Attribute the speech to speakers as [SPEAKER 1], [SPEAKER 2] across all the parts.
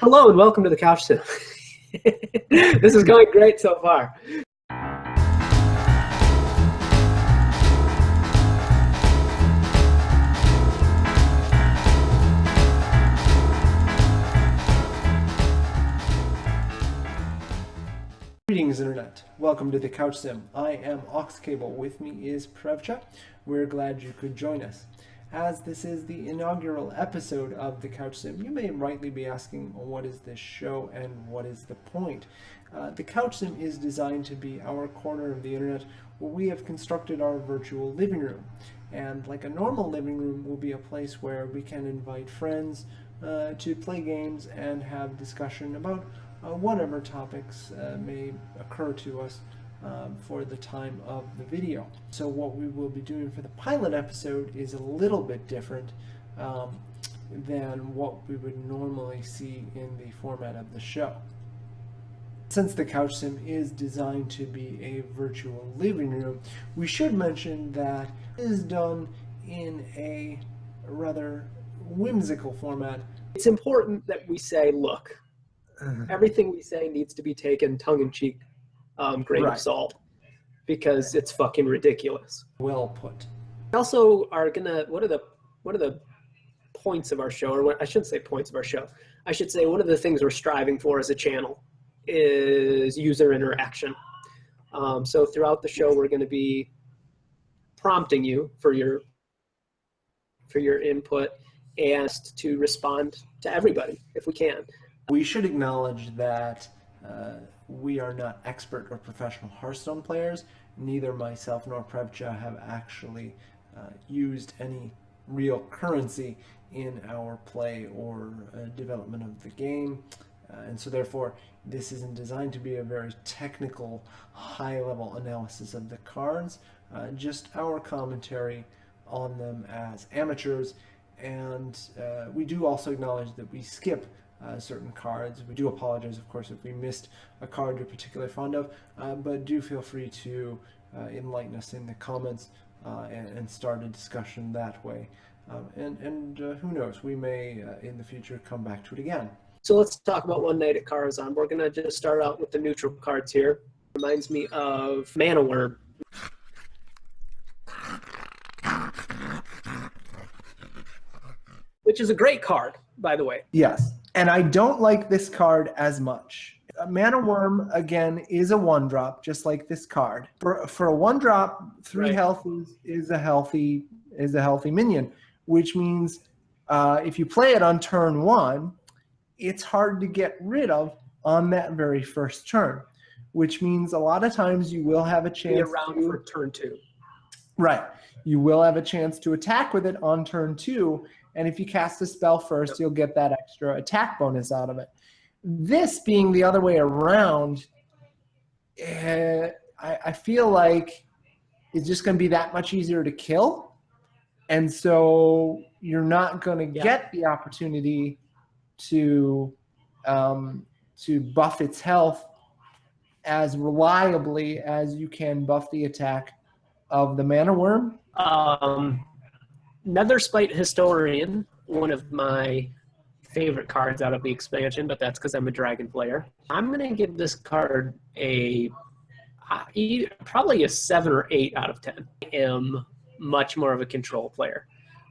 [SPEAKER 1] Hello and welcome to the Couch Sim. This is going great so far.
[SPEAKER 2] Greetings, Internet. Welcome to the Couch Sim. I am auxcbl. With me is prevch. We're glad you could join us. As this is the inaugural episode of the Couch Sim, you may rightly be asking, what is this show and what is the point? The Couch Sim is designed to be our corner of the Internet where we have constructed our virtual living room. And like a normal living room will be a place where we can invite friends to play games and have discussion about whatever topics may occur to us for the time of the video. So what we will be doing for the pilot episode is a little bit different than what we would normally see in the format of the show. Since the Couch Sim is designed to be a virtual living room, we should mention that it is done in a rather whimsical format.
[SPEAKER 1] It's important that we say, look, everything we say needs to be taken tongue-in-cheek, grain of salt, because it's fucking ridiculous.
[SPEAKER 2] Well put.
[SPEAKER 1] We also are gonna, one of the points of our show, or what I shouldn't say points of our show, I should say one of the things we're striving for as a channel is user interaction. So throughout the show, we're gonna be prompting you for your input and to respond to everybody if we can.
[SPEAKER 2] We should acknowledge that we are not expert or professional Hearthstone players. Neither myself nor prevch have actually used any real currency in our play or development of the game. And so therefore, this isn't designed to be a very technical, high-level analysis of the cards, just our commentary on them as amateurs. And we do also acknowledge that we skip certain cards. We do apologize, of course, if we missed a card you're particularly fond of, but do feel free to enlighten us in the comments and start a discussion that way. And who knows, we may in the future come back to it again.
[SPEAKER 1] So let's talk about One Night at Karazhan. We're going to just start out with the neutral cards here. Reminds me of Mana Worm. Which is a great card, by the way.
[SPEAKER 2] Yes, and I don't like this card as much. Mana Worm, again, is a 1-drop, just like this card. For a 1-drop, 3 health is a healthy minion, which means if you play it on turn 1, it's hard to get rid of on that very first turn, which means a lot of times you will have a chance
[SPEAKER 1] around for turn 2.
[SPEAKER 2] Right. You will have a chance to attack with it on turn 2, and if you cast a spell first, you'll get that extra attack bonus out of it. This being the other way around, I feel like it's just going to be that much easier to kill, and so you're not going to get the opportunity to buff its health as reliably as you can buff the attack of the Mana Worm.
[SPEAKER 1] Netherspite Historian, one of my favorite cards out of the expansion, but that's because I'm a dragon player. I'm going to give this card probably a 7 or 8 out of 10. I am much more of a control player,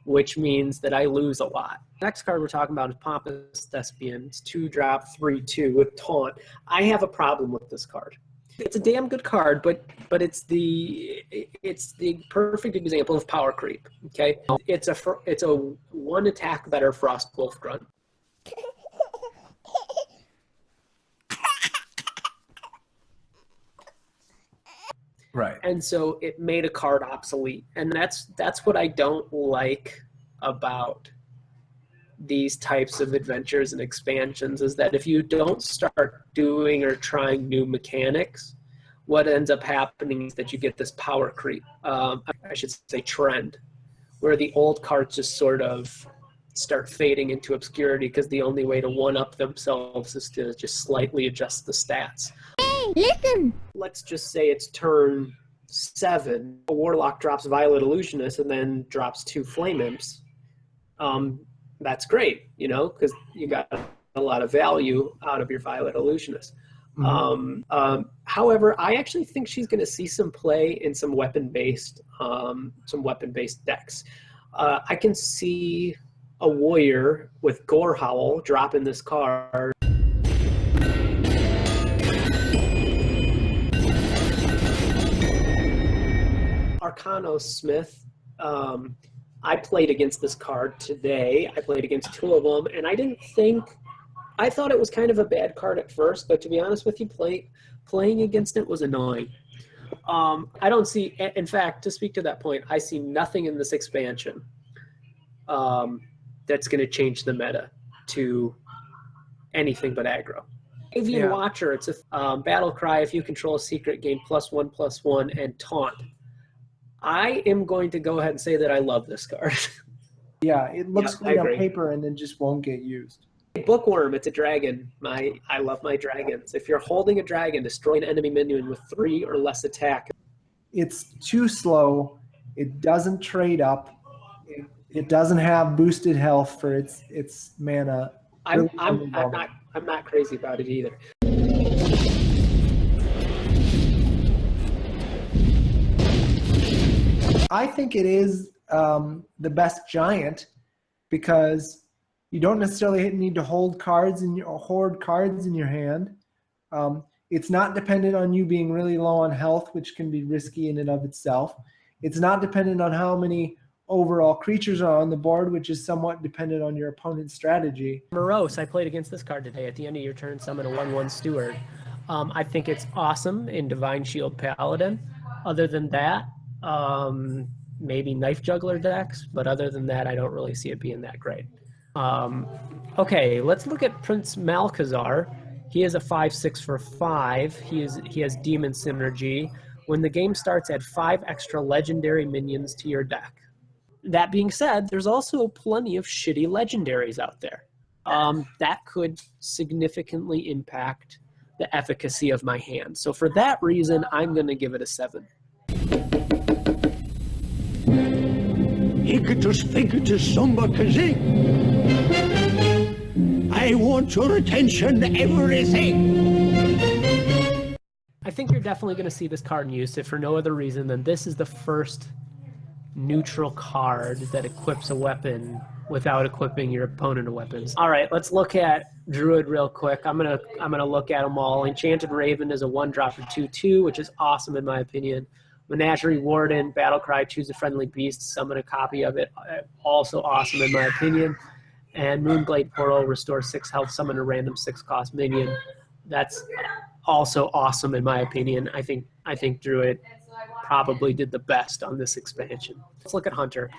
[SPEAKER 1] which means that I lose a lot. Next card we're talking about is Pompous Thespian. It's 2-drop, 3/2 with Taunt. I have a problem with this card. It's a damn good card, but it's the perfect example of power creep. Okay, it's a 1 attack better Frostwolf Grunt.
[SPEAKER 2] Right.
[SPEAKER 1] And so it made a card obsolete, and that's what I don't like about these types of adventures and expansions, is that if you don't start doing or trying new mechanics, what ends up happening is that you get this power creep, I should say trend, where the old cards just sort of start fading into obscurity because the only way to one-up themselves is to just slightly adjust the stats.
[SPEAKER 3] Hey, listen!
[SPEAKER 1] Let's just say it's turn 7. A Warlock drops Violet Illusionist and then drops 2 Flame Imps. That's great, you know, because you got a lot of value out of your Violet Illusionist.
[SPEAKER 2] Mhm.
[SPEAKER 1] However, I actually think she's going to see some play in some weapon-based decks. I can see a warrior with Gore Howl dropping this card. Arcano Smith. I played against this card today. I played against two of them, and I thought it was kind of a bad card at first, but to be honest with you, playing against it was annoying. I don't see, in fact, to speak to that point, I see nothing in this expansion that's going to change the meta to anything but aggro. Avian Watcher, it's a battle cry. If you control a secret, gain +1/+1 and taunt. I am going to go ahead and say that I love this card.
[SPEAKER 2] Yeah, it looks great on paper and then just won't get used.
[SPEAKER 1] Bookworm, it's a dragon. I love my dragons. If you're holding a dragon, destroy an enemy minion with 3 or less attack.
[SPEAKER 2] It's too slow. It doesn't trade up. It doesn't have boosted health for its mana.
[SPEAKER 1] I'm not crazy about it either.
[SPEAKER 2] I think it is the best giant because you don't necessarily need to hoard cards in your hand. It's not dependent on you being really low on health, which can be risky in and of itself. It's not dependent on how many overall creatures are on the board, which is somewhat dependent on your opponent's strategy.
[SPEAKER 1] Morose, I played against this card today. At the end of your turn, summon a 1/1 Steward. I think it's awesome in Divine Shield Paladin. Other than that, maybe Knife Juggler decks, but other than that, I don't really see it being that great. Okay, let's look at Prince Malchezaar. He is a 5/6 for 5. He has Demon Synergy. When the game starts, add 5 extra legendary minions to your deck. That being said, there's also plenty of shitty legendaries out there. That could significantly impact the efficacy of my hand. So for that reason, I'm going to give it a 7. I want your attention, everything. I think you're definitely going to see this card in use, if for no other reason than this is the first neutral card that equips a weapon without equipping your opponent of weapons. All right, let's look at Druid real quick. I'm gonna look at them all. Enchanted Raven is a 1-drop for 2/2, which is awesome in my opinion. Menagerie Warden, Battlecry, choose a friendly beast, summon a copy of it, also awesome in my opinion. And Moonblade Portal, restore 6 health, summon a random 6-cost minion. That's also awesome in my opinion. I think Druid probably did the best on this expansion. Let's look at Hunter.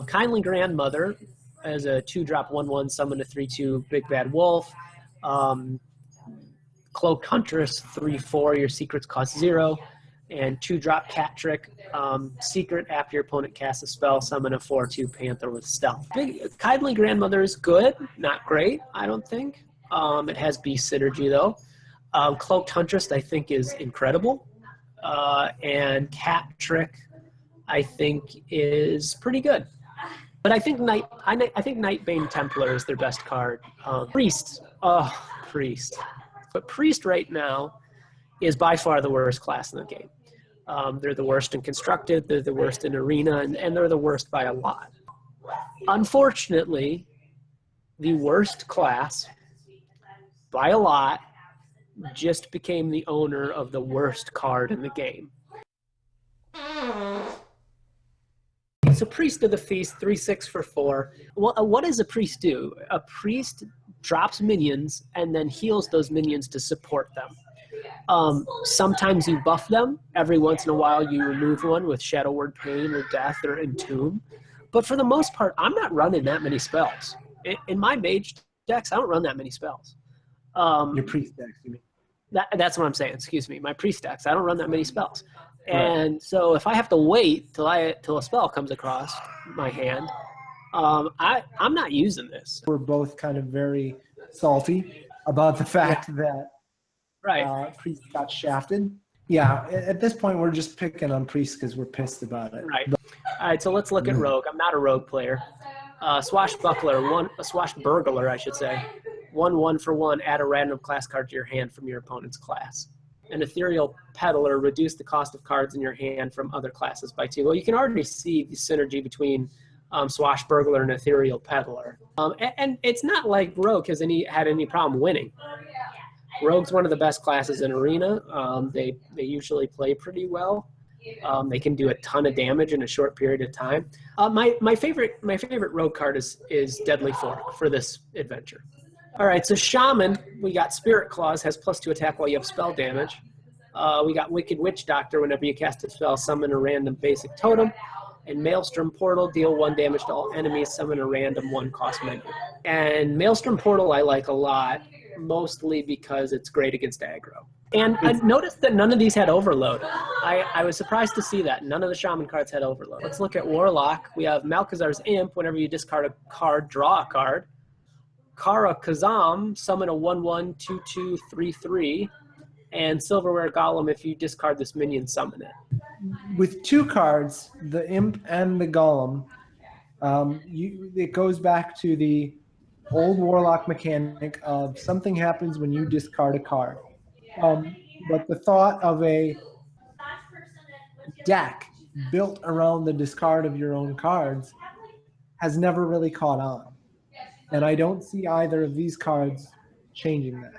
[SPEAKER 1] Kindly Grandmother as a 2-drop 1/1, summon a 3/2 big bad wolf. Cloaked Huntress 3/4, your secrets cost 0. And 2-drop Cat Trick, secret after your opponent casts a spell, summon a 4/2 Panther with stealth. Kindly Grandmother is good, not great, I don't think. It has beast synergy though. Cloaked Huntress I think is incredible. And Cat Trick I think is pretty good. But I think Nightbane Templar is their best card. Priest. But Priest right now is by far the worst class in the game. They're the worst in Constructed, they're the worst in Arena, and they're the worst by a lot. Unfortunately, the worst class by a lot just became the owner of the worst card in the game. So Priest of the Feast, 3/6 for 4. What does a priest do? A priest drops minions and then heals those minions to support them. Sometimes you buff them. Every once in a while you remove one with Shadow Word Pain or Death or Entomb. But for the most part, I'm not running that many spells. In my mage decks, I don't run that many spells.
[SPEAKER 2] Your priest decks, you mean?
[SPEAKER 1] That's what I'm saying. Excuse me. My priest decks, I don't run that many spells. And so if I have to wait till a spell comes across my hand, I'm not using this.
[SPEAKER 2] We're both kind of very salty about the fact that Priest got shafted. Yeah, at this point we're just picking on Priest because we're pissed about it.
[SPEAKER 1] Right. All right, so let's look at Rogue. I'm not a Rogue player. Swashbuckler, a Swashburglar, I should say. 1/1 for 1, add a random class card to your hand from your opponent's class. An ethereal peddler, reduce the cost of cards in your hand from other classes by 2. Well, you can already see the synergy between swashbuckler and ethereal peddler. And it's not like Rogue has had any problem winning. Rogue's one of the best classes in Arena. They usually play pretty well. They can do a ton of damage in a short period of time. My favorite Rogue card is Deadly Fork for this adventure. All right, so Shaman, we got Spirit Claws, has +2 attack while you have spell damage. We got Wicked Witch Doctor, whenever you cast a spell, summon a random basic totem. And Maelstrom Portal, deal 1 damage to all enemies, summon a random 1-cost menu. And Maelstrom Portal I like a lot, mostly because it's great against aggro. And I noticed that none of these had Overload. I was surprised to see that. None of the Shaman cards had Overload. Let's look at Warlock. We have Malkazar's Imp. Whenever you discard a card, draw a card. Kara Kazam, summon a 1/1, 2/2, 3/3. And Silverware Golem, if you discard this minion, summon it.
[SPEAKER 2] With 2 cards, the Imp and the Golem, it goes back to the old Warlock mechanic of something happens when you discard a card. But the thought of a deck built around the discard of your own cards has never really caught on. And I don't see either of these cards changing that.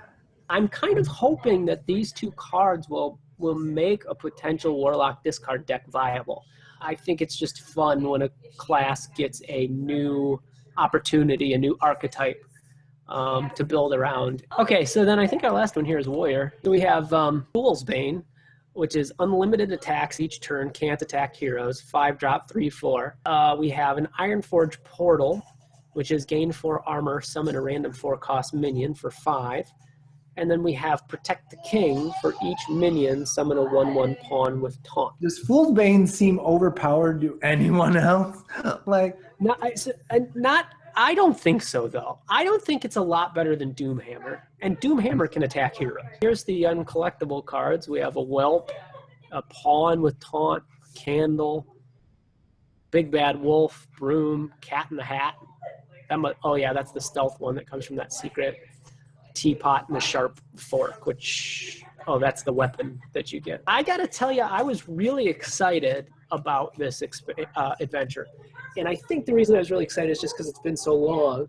[SPEAKER 1] I'm kind of hoping that these 2 cards will make a potential Warlock discard deck viable. I think it's just fun when a class gets a new opportunity, a new archetype to build around. Okay, so then I think our last one here is Warrior. So we have Fool's Bane, which is unlimited attacks each turn, can't attack heroes, 5-drop, 3/4. We have an Ironforge Portal, which is gain 4 armor, summon a random 4-cost minion for 5. And then we have Protect the King. For each minion, summon a 1/1 pawn with taunt.
[SPEAKER 2] Does Fool's Bane seem overpowered to anyone else?
[SPEAKER 1] No, I don't think so, though. I don't think it's a lot better than Doomhammer. And Doomhammer can attack heroes. Here's the uncollectible cards. We have a Whelp, a Pawn with taunt, a Candle, Big Bad Wolf, Broom, Cat in the Hat. Oh yeah, that's the stealth one that comes from that secret teapot and the sharp fork, that's the weapon that you get. I gotta tell you, I was really excited about this adventure. And I think the reason I was really excited is just because it's been so long.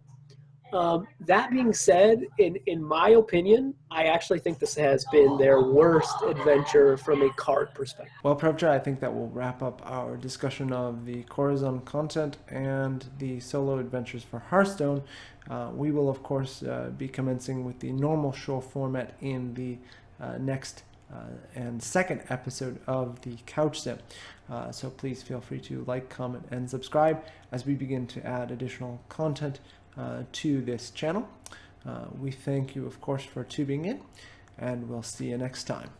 [SPEAKER 1] That being said, in my opinion, I actually think this has been their worst adventure from a card perspective.
[SPEAKER 2] Well, prevch, I think that will wrap up our discussion of the Corazon content and the solo adventures for Hearthstone. We will, of course, be commencing with the normal show format in the next and second episode of the Couch Sim. So please feel free to like, comment, and subscribe as we begin to add additional content to this channel. We thank you, of course, for tuning in, and we'll see you next time.